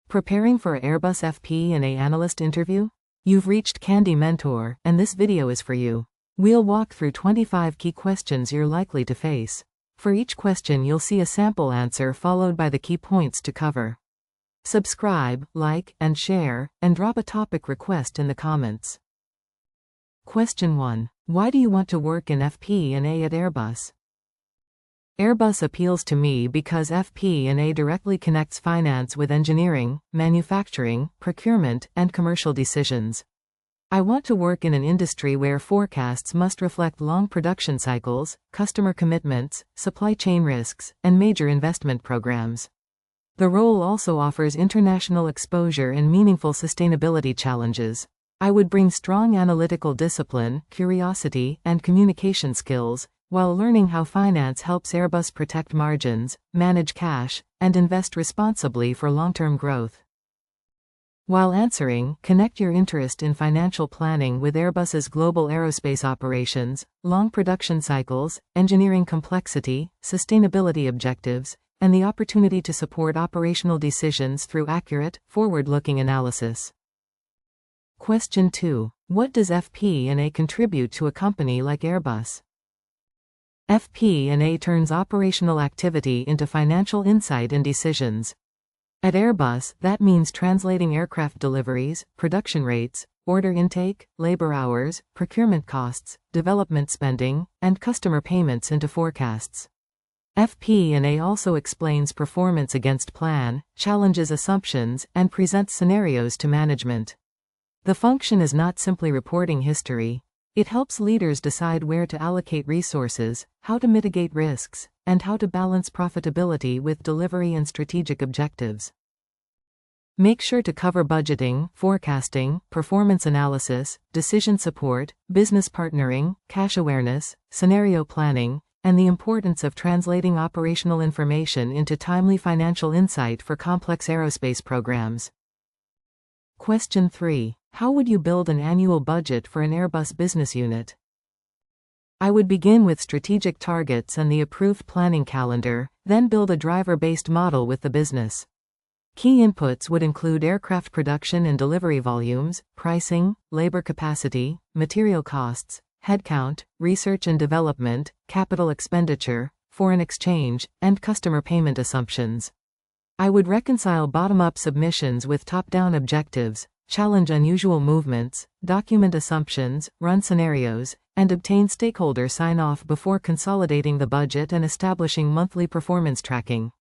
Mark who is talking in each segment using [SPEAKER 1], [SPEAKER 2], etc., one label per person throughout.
[SPEAKER 1] Preparing for Airbus FP&A Analyst interview? You've reached Candy Mentor, and this video is for you. We'll walk through 25 key questions you're likely to face. For each question you'll see a sample answer followed by the key points to cover. Subscribe, like, and share, and drop a topic request in the comments. Question 1. Why do you want to work in FP&A at Airbus? Airbus appeals to me because FP&A directly connects finance with engineering, manufacturing, procurement, and commercial decisions. I want to work in an industry where forecasts must reflect long production cycles, customer commitments, supply chain risks, and major investment programs. The role also offers international exposure and meaningful sustainability challenges. I would bring strong analytical discipline, curiosity, and communication skills, while learning how finance helps Airbus protect margins, manage cash, and invest responsibly for long-term growth. While answering, connect your interest in financial planning with Airbus's global aerospace operations, long production cycles, engineering complexity, sustainability objectives, and the opportunity to support operational decisions through accurate, forward-looking analysis. Question 2. What does FP&A contribute to a company like Airbus? FP&A turns operational activity into financial insight and decisions. At Airbus, that means translating aircraft deliveries, production rates, order intake, labor hours, procurement costs, development spending, and customer payments into forecasts. FP&A also explains performance against plan, challenges assumptions, and presents scenarios to management. The function is not simply reporting history. It helps leaders decide where to allocate resources, how to mitigate risks, and how to balance profitability with delivery and strategic objectives. Make sure to cover budgeting, forecasting, performance analysis, decision support, business partnering, cash awareness, scenario planning, and the importance of translating operational information into timely financial insight for complex aerospace programs. Question 3. How would you build an annual budget for an Airbus business unit? I would begin with strategic targets and the approved planning calendar, then build a driver-based model with the business. Key inputs would include aircraft production and delivery volumes, pricing, labor capacity, material costs, headcount, research and development, capital expenditure, foreign exchange, and customer payment assumptions. I would reconcile bottom-up submissions with top-down objectives, challenge unusual movements, document assumptions, run scenarios, and obtain stakeholder sign-off before consolidating the budget and establishing monthly performance tracking.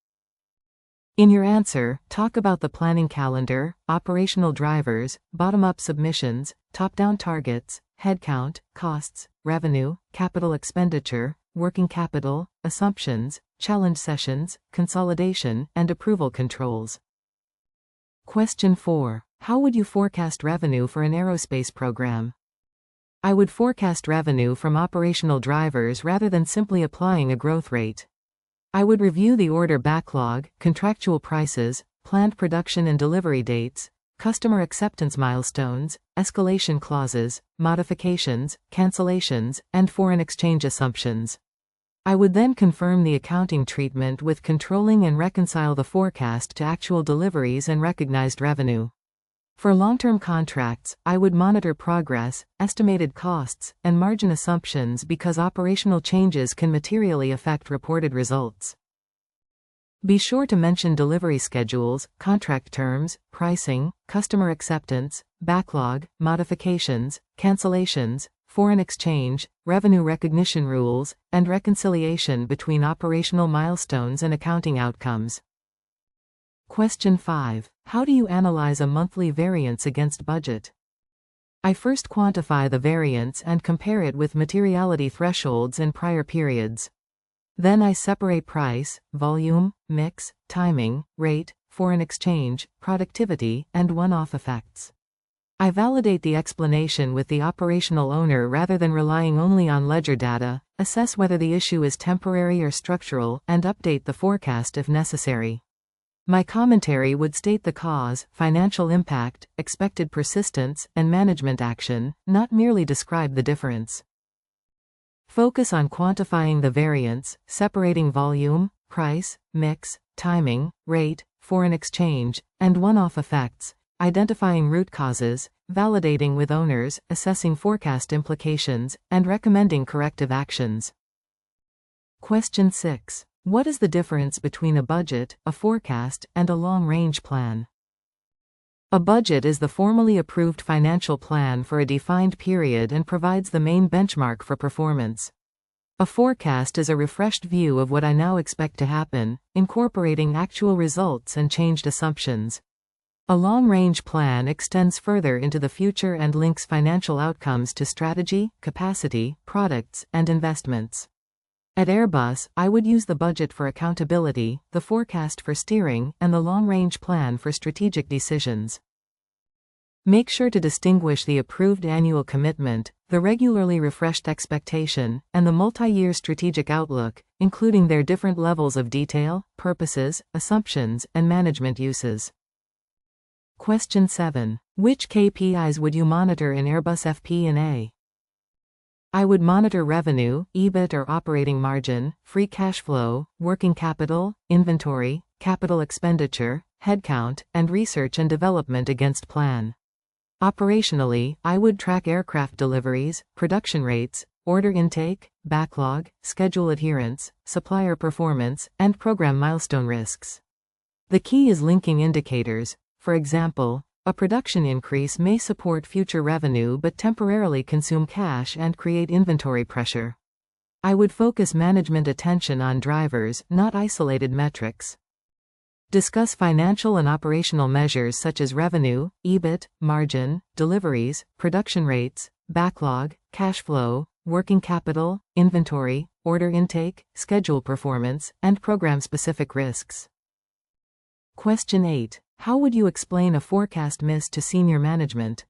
[SPEAKER 1] In your answer, talk about the planning calendar, operational drivers, bottom-up submissions, top-down targets, headcount, costs, revenue, capital expenditure, working capital, assumptions, challenge sessions, consolidation, and approval controls. Question 4. How would you forecast revenue for an aerospace program? I would forecast revenue from operational drivers rather than simply applying a growth rate. I would review the order backlog, contractual prices, planned production and delivery dates, customer acceptance milestones, escalation clauses, modifications, cancellations, and foreign exchange assumptions. I would then confirm the accounting treatment with controlling and reconcile the forecast to actual deliveries and recognized revenue. For long-term contracts, I would monitor progress, estimated costs, and margin assumptions because operational changes can materially affect reported results. Be sure to mention delivery schedules, contract terms, pricing, customer acceptance, backlog, modifications, cancellations, foreign exchange, revenue recognition rules, and reconciliation between operational milestones and accounting outcomes. Question 5. How do you analyze a monthly variance against budget? I first quantify the variance and compare it with materiality thresholds in prior periods. Then I separate price, volume, mix, timing, rate, foreign exchange, productivity, and one-off effects. I validate the explanation with the operational owner rather than relying only on ledger data, assess whether the issue is temporary or structural, and update the forecast if necessary. My commentary would state the cause, financial impact, expected persistence, and management action, not merely describe the difference. Focus on quantifying the variance, separating volume, price, mix, timing, rate, foreign exchange, and one-off effects, identifying root causes, validating with owners, assessing forecast implications, and recommending corrective actions. Question 6. What is the difference between a budget, a forecast, and a long-range plan? A budget is the formally approved financial plan for a defined period and provides the main benchmark for performance. A forecast is a refreshed view of what I now expect to happen, incorporating actual results and changed assumptions. A long-range plan extends further into the future and links financial outcomes to strategy, capacity, products, and investments. At Airbus, I would use the budget for accountability, the forecast for steering, and the long-range plan for strategic decisions. Make sure to distinguish the approved annual commitment, the regularly refreshed expectation, and the multi-year strategic outlook, including their different levels of detail, purposes, assumptions, and management uses. Question 7. Which KPIs would you monitor in Airbus FP&A? I would monitor revenue, EBIT or operating margin, free cash flow, working capital, inventory, capital expenditure, headcount, and research and development against plan. Operationally, I would track aircraft deliveries, production rates, order intake, backlog, schedule adherence, supplier performance, and program milestone risks. The key is linking indicators. For example, a production increase may support future revenue but temporarily consume cash and create inventory pressure. I would focus management attention on drivers, not isolated metrics. Discuss financial and operational measures such as revenue, EBIT, margin, deliveries, production rates, backlog, cash flow, working capital, inventory, order intake, schedule performance, and program-specific risks. Question 8. How would you explain a forecast miss to senior management?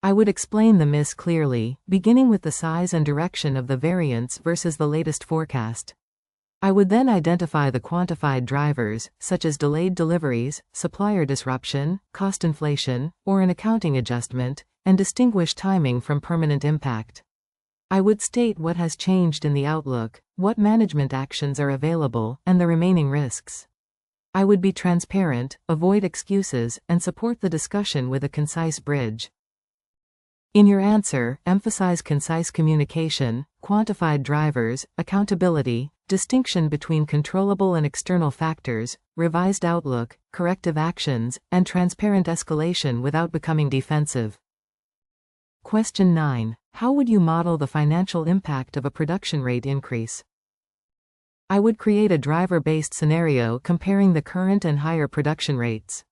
[SPEAKER 1] I would explain the miss clearly, beginning with the size and direction of the variance versus the latest forecast. I would then identify the quantified drivers, such as delayed deliveries, supplier disruption, cost inflation, or an accounting adjustment, and distinguish timing from permanent impact. I would state what has changed in the outlook, what management actions are available, and the remaining risks. I would be transparent, avoid excuses, and support the discussion with a concise bridge. In your answer, emphasize concise communication, quantified drivers, accountability, distinction between controllable and external factors, revised outlook, corrective actions, and transparent escalation without becoming defensive. Question 9. How would you model the financial impact of a production rate increase? I would create a driver-based scenario comparing the current and higher production rates.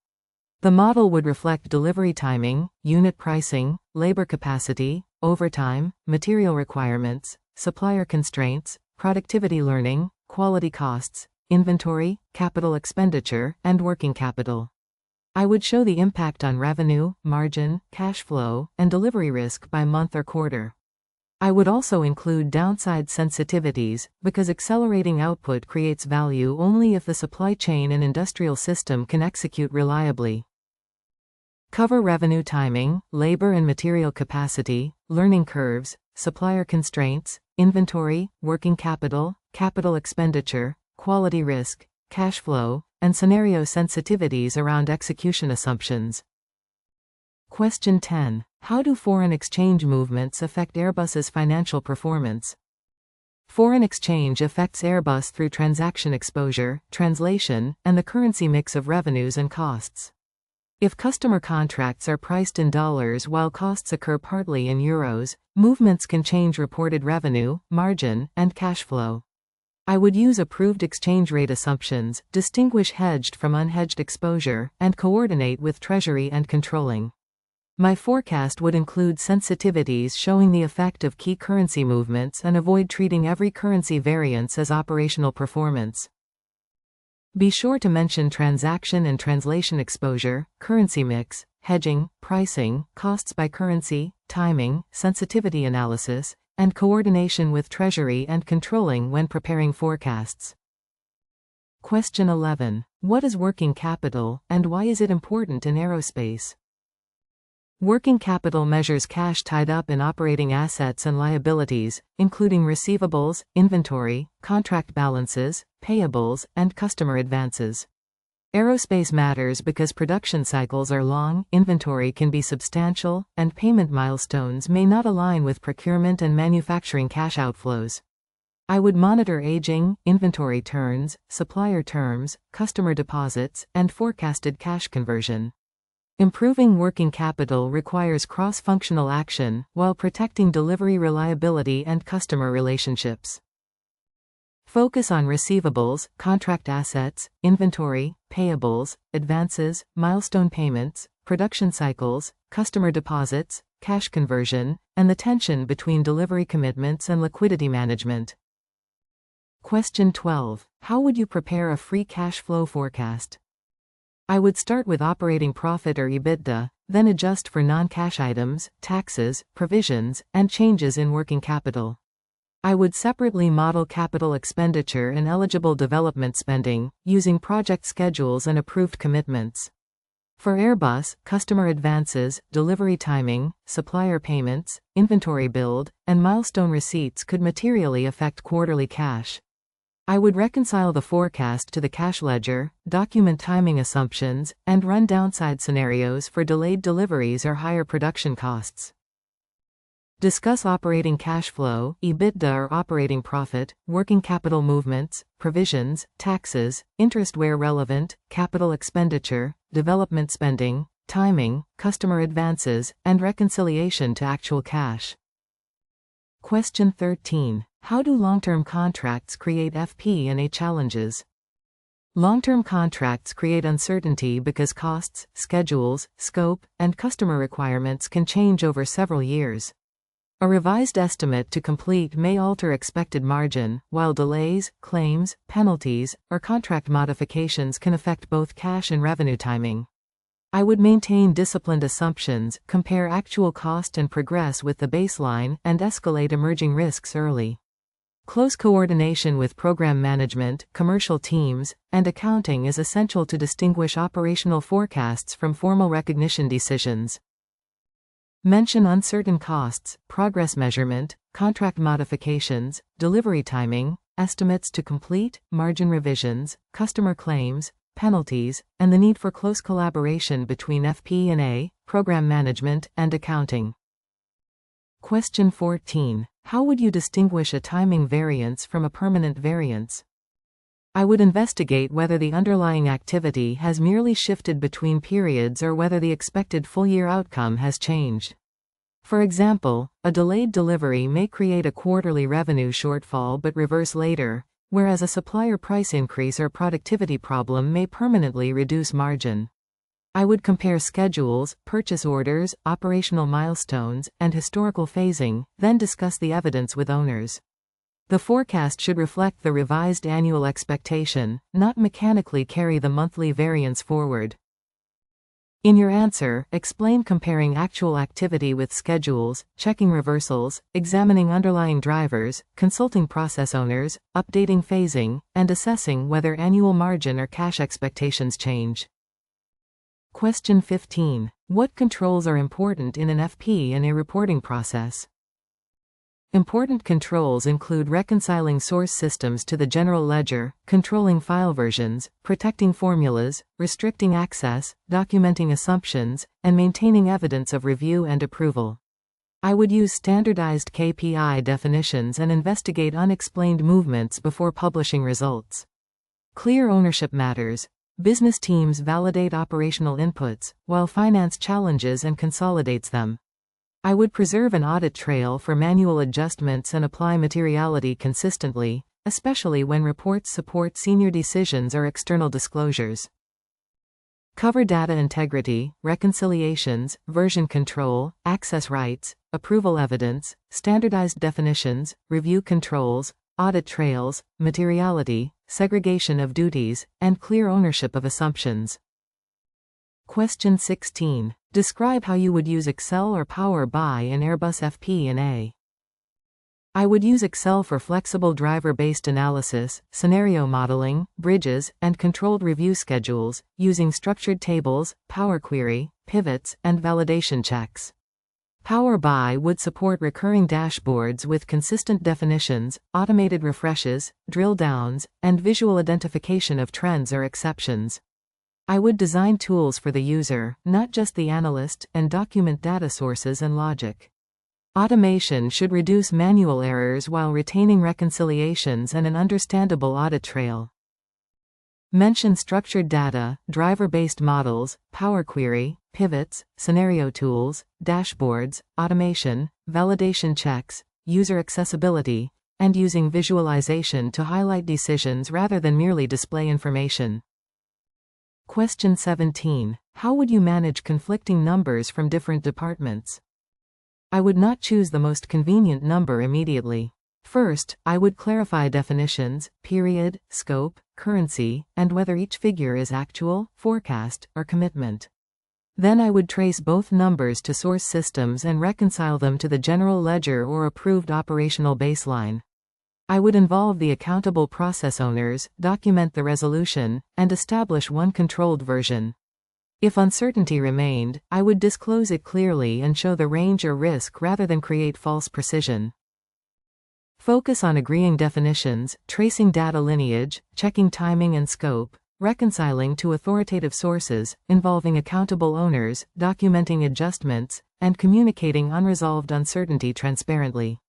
[SPEAKER 1] The model would reflect delivery timing, unit pricing, labor capacity, overtime, material requirements, supplier constraints, productivity learning, quality costs, inventory, capital expenditure, and working capital. I would show the impact on revenue, margin, cash flow, and delivery risk by month or quarter. I would also include downside sensitivities, because accelerating output creates value only if the supply chain and industrial system can execute reliably. Cover revenue timing, labor and material capacity, learning curves, supplier constraints, inventory, working capital, capital expenditure, quality risk, cash flow, and scenario sensitivities around execution assumptions. Question 10. How do foreign exchange movements affect Airbus's financial performance? Foreign exchange affects Airbus through transaction exposure, translation, and the currency mix of revenues and costs. If customer contracts are priced in dollars while costs occur partly in euros, movements can change reported revenue, margin, and cash flow. I would use approved exchange rate assumptions, distinguish hedged from unhedged exposure, and coordinate with Treasury and controlling. My forecast would include sensitivities showing the effect of key currency movements and avoid treating every currency variance as operational performance. Be sure to mention transaction and translation exposure, currency mix, hedging, pricing, costs by currency, timing, sensitivity analysis, and coordination with Treasury and controlling when preparing forecasts. Question 11. What is working capital, and why is it important in aerospace? Working capital measures cash tied up in operating assets and liabilities, including receivables, inventory, contract balances, payables, and customer advances. Aerospace matters because production cycles are long, inventory can be substantial, and payment milestones may not align with procurement and manufacturing cash outflows. I would monitor aging, inventory turns, supplier terms, customer deposits, and forecasted cash conversion. Improving working capital requires cross-functional action while protecting delivery reliability and customer relationships. Focus on receivables, contract assets, inventory, payables, advances, milestone payments, production cycles, customer deposits, cash conversion, and the tension between delivery commitments and liquidity management. Question 12. How would you prepare a free cash flow forecast? I would start with operating profit or EBITDA, then adjust for non-cash items, taxes, provisions, and changes in working capital. I would separately model capital expenditure and eligible development spending, using project schedules and approved commitments. For Airbus, customer advances, delivery timing, supplier payments, inventory build, and milestone receipts could materially affect quarterly cash. I would reconcile the forecast to the cash ledger, document timing assumptions, and run downside scenarios for delayed deliveries or higher production costs. Discuss operating cash flow, EBITDA or operating profit, working capital movements, provisions, taxes, interest where relevant, capital expenditure, development spending, timing, customer advances, and reconciliation to actual cash. Question 13. How do long-term contracts create FP&A challenges? Long-term contracts create uncertainty because costs, schedules, scope, and customer requirements can change over several years. A revised estimate to complete may alter expected margin, while delays, claims, penalties, or contract modifications can affect both cash and revenue timing. I would maintain disciplined assumptions, compare actual cost and progress with the baseline, and escalate emerging risks early. Close coordination with program management, commercial teams, and accounting is essential to distinguish operational forecasts from formal recognition decisions. Mention uncertain costs, progress measurement, contract modifications, delivery timing, estimates to complete, margin revisions, customer claims, penalties, and the need for close collaboration between FP&A, program management, and accounting. Question 14. How would you distinguish a timing variance from a permanent variance? I would investigate whether the underlying activity has merely shifted between periods or whether the expected full-year outcome has changed. For example, a delayed delivery may create a quarterly revenue shortfall but reverse later, whereas a supplier price increase or productivity problem may permanently reduce margin. I would compare schedules, purchase orders, operational milestones, and historical phasing, then discuss the evidence with owners. The forecast should reflect the revised annual expectation, not mechanically carry the monthly variance forward. In your answer, explain comparing actual activity with schedules, checking reversals, examining underlying drivers, consulting process owners, updating phasing, and assessing whether annual margin or cash expectations change. Question 15. What controls are important in an FP&A reporting process? Important controls include reconciling source systems to the general ledger, controlling file versions, protecting formulas, restricting access, documenting assumptions, and maintaining evidence of review and approval. I would use standardized KPI definitions and investigate unexplained movements before publishing results. Clear ownership matters. Business teams validate operational inputs, while finance challenges and consolidates them. I would preserve an audit trail for manual adjustments and apply materiality consistently, especially when reports support senior decisions or external disclosures. Cover data integrity, reconciliations, version control, access rights, approval evidence, standardized definitions, review controls, audit trails, materiality, segregation of duties, and clear ownership of assumptions. Question 16. Describe how you would use Excel or Power BI in Airbus FP&A. I would use Excel for flexible driver-based analysis, scenario modeling, bridges, and controlled review schedules, using structured tables, Power Query, pivots, and validation checks. Power BI would support recurring dashboards with consistent definitions, automated refreshes, drill downs, and visual identification of trends or exceptions. I would design tools for the user, not just the analyst, and document data sources and logic. Automation should reduce manual errors while retaining reconciliations and an understandable audit trail. Mention structured data, driver-based models, Power Query, pivots, scenario tools, dashboards, automation, validation checks, user accessibility, and using visualization to highlight decisions rather than merely display information. Question 17. How would you manage conflicting numbers from different departments? I would not choose the most convenient number immediately. First, I would clarify definitions, period, scope, currency, and whether each figure is actual, forecast, or commitment. Then I would trace both numbers to source systems and reconcile them to the general ledger or approved operational baseline. I would involve the accountable process owners, document the resolution, and establish one controlled version. If uncertainty remained, I would disclose it clearly and show the range or risk rather than create false precision. Focus on agreeing definitions, tracing data lineage, checking timing and scope, reconciling to authoritative sources, involving accountable owners, documenting adjustments, and communicating unresolved uncertainty transparently.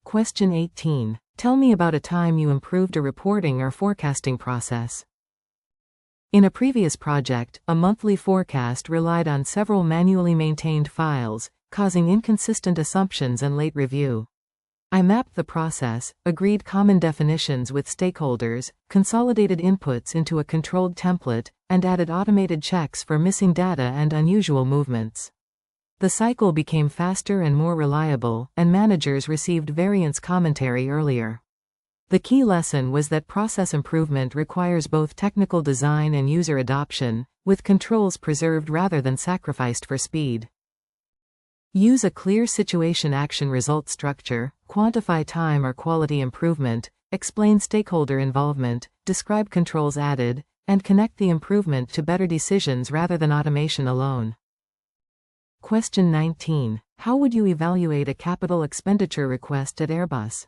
[SPEAKER 1] Question 18. Tell me about a time you improved a reporting or forecasting process. In a previous project, a monthly forecast relied on several manually maintained files, causing inconsistent assumptions and late review. I mapped the process, agreed common definitions with stakeholders, consolidated inputs into a controlled template, and added automated checks for missing data and unusual movements. The cycle became faster and more reliable, and managers received variance commentary earlier. The key lesson was that process improvement requires both technical design and user adoption, with controls preserved rather than sacrificed for speed. Use a clear situation action result structure, quantify time or quality improvement, explain stakeholder involvement, describe controls added, and connect the improvement to better decisions rather than automation alone. Question 19. How would you evaluate a capital expenditure request at Airbus?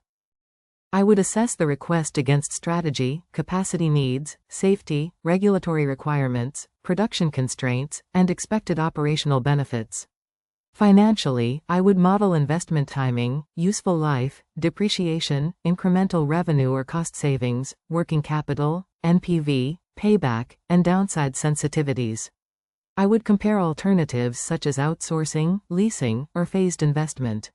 [SPEAKER 1] I would assess the request against strategy, capacity needs, safety, regulatory requirements, production constraints, and expected operational benefits. Financially, I would model investment timing, useful life, depreciation, incremental revenue or cost savings, working capital, NPV, payback, and downside sensitivities. I would compare alternatives such as outsourcing, leasing, or phased investment.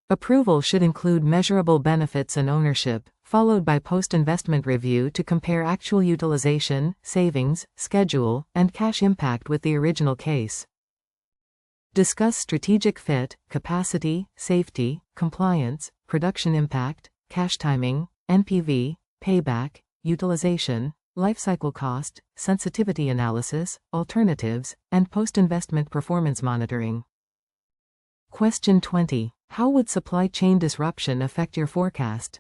[SPEAKER 1] Approval should include measurable benefits and ownership, followed by post-investment review to compare actual utilization, savings, schedule, and cash impact with the original case. Discuss strategic fit, capacity, safety, compliance, production impact, cash timing, NPV, payback, utilization, lifecycle cost, sensitivity analysis, alternatives, and post-investment performance monitoring. Question 20. How would supply chain disruption affect your forecast?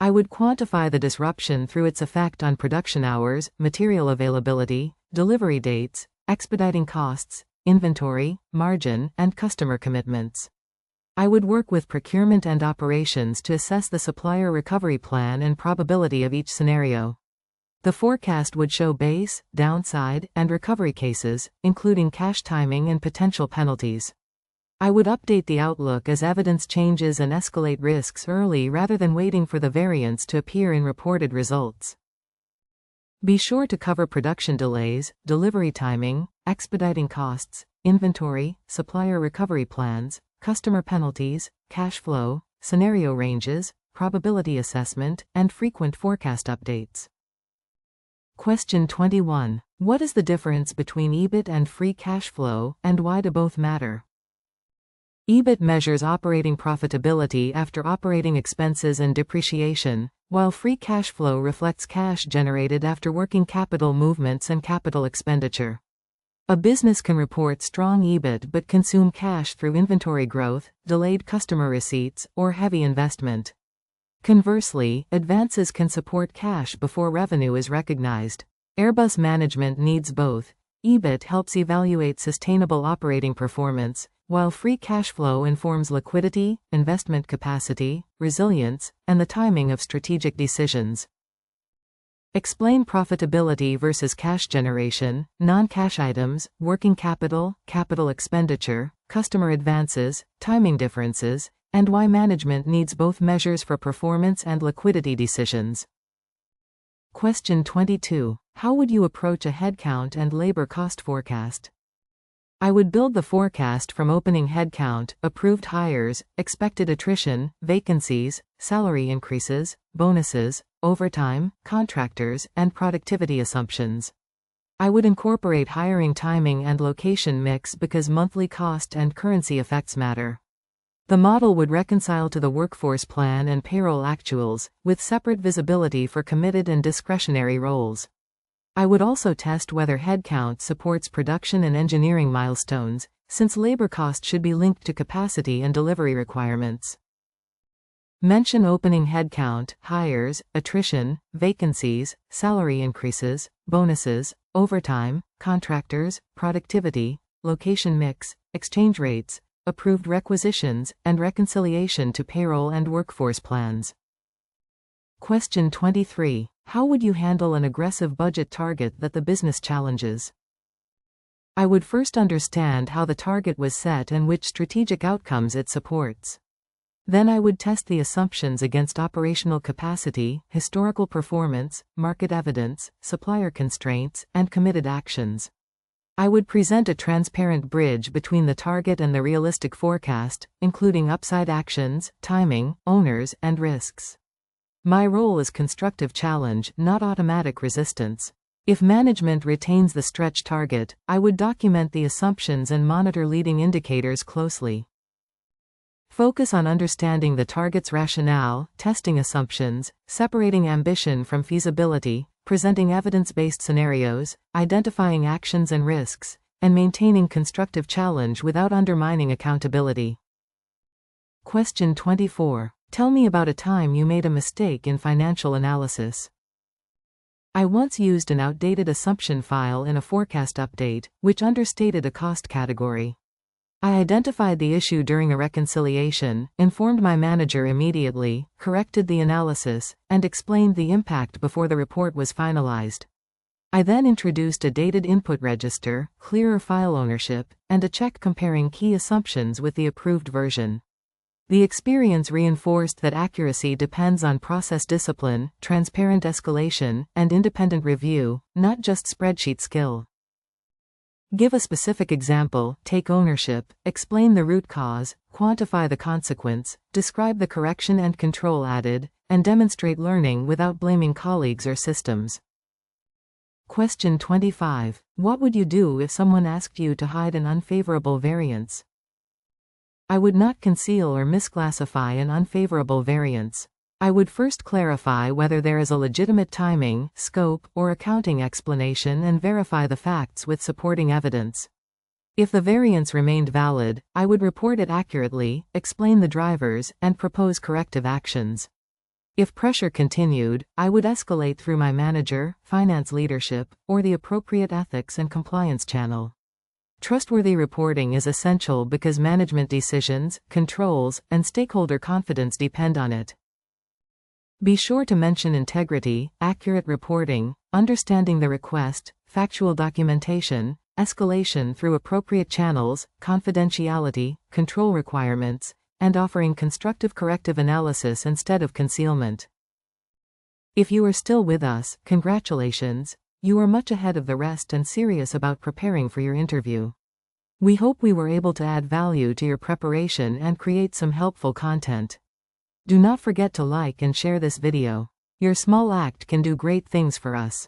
[SPEAKER 1] I would quantify the disruption through its effect on production hours, material availability, delivery dates, expediting costs, inventory, margin, and customer commitments. I would work with procurement and operations to assess the supplier recovery plan and probability of each scenario. The forecast would show base, downside, and recovery cases, including cash timing and potential penalties. I would update the outlook as evidence changes and escalate risks early rather than waiting for the variance to appear in reported results. Be sure to cover production delays, delivery timing, expediting costs, inventory, supplier recovery plans, customer penalties, cash flow, scenario ranges, probability assessment, and frequent forecast updates. Question 21. What is the difference between EBIT and free cash flow, and why do both matter? EBIT measures operating profitability after operating expenses and depreciation, while free cash flow reflects cash generated after working capital movements and capital expenditure. A business can report strong EBIT but consume cash through inventory growth, delayed customer receipts, or heavy investment. Conversely, advances can support cash before revenue is recognized. Airbus management needs both. EBIT helps evaluate sustainable operating performance, while free cash flow informs liquidity, investment capacity, resilience, and the timing of strategic decisions. Explain profitability versus cash generation, non-cash items, working capital, capital expenditure, customer advances, timing differences, and why management needs both measures for performance and liquidity decisions. Question 22. How would you approach a headcount and labor cost forecast? I would build the forecast from opening headcount, approved hires, expected attrition, vacancies, salary increases, bonuses, overtime, contractors, and productivity assumptions. I would incorporate hiring timing and location mix because monthly cost and currency effects matter. The model would reconcile to the workforce plan and payroll actuals, with separate visibility for committed and discretionary roles. I would also test whether headcount supports production and engineering milestones, since labor cost should be linked to capacity and delivery requirements. Mention opening headcount, hires, attrition, vacancies, salary increases, bonuses, overtime, contractors, productivity, location mix, exchange rates, approved requisitions, and reconciliation to payroll and workforce plans. Question 23. How would you handle an aggressive budget target that the business challenges? I would first understand how the target was set and which strategic outcomes it supports. Then I would test the assumptions against operational capacity, historical performance, market evidence, supplier constraints, and committed actions. I would present a transparent bridge between the target and the realistic forecast, including upside actions, timing, owners, and risks. My role is constructive challenge, not automatic resistance. If management retains the stretch target, I would document the assumptions and monitor leading indicators closely. Focus on understanding the target's rationale, testing assumptions, separating ambition from feasibility, presenting evidence-based scenarios, identifying actions and risks, and maintaining constructive challenge without undermining accountability. Question 24. Tell me about a time you made a mistake in financial analysis. I once used an outdated assumption file in a forecast update, which understated a cost category. I identified the issue during a reconciliation, informed my manager immediately, corrected the analysis, and explained the impact before the report was finalized. I then introduced a dated input register, clearer file ownership, and a check comparing key assumptions with the approved version. The experience reinforced that accuracy depends on process discipline, transparent escalation, and independent review, not just spreadsheet skill. Give a specific example, take ownership, explain the root cause, quantify the consequence, describe the correction and control added, and demonstrate learning without blaming colleagues or systems. Question 25. What would you do if someone asked you to hide an unfavorable variance? I would not conceal or misclassify an unfavorable variance. I would first clarify whether there is a legitimate timing, scope, or accounting explanation and verify the facts with supporting evidence. If the variance remained valid, I would report it accurately, explain the drivers, and propose corrective actions. If pressure continued, I would escalate through my manager, finance leadership, or the appropriate ethics and compliance channel. Trustworthy reporting is essential because management decisions, controls, and stakeholder confidence depend on it. Be sure to mention integrity, accurate reporting, understanding the request, factual documentation, escalation through appropriate channels, confidentiality, control requirements, and offering constructive corrective analysis instead of concealment. If you are still with us, congratulations. You are much ahead of the rest and serious about preparing for your interview. We hope we were able to add value to your preparation and create some helpful content. Do not forget to like and share this video. Your small act can do great things for us.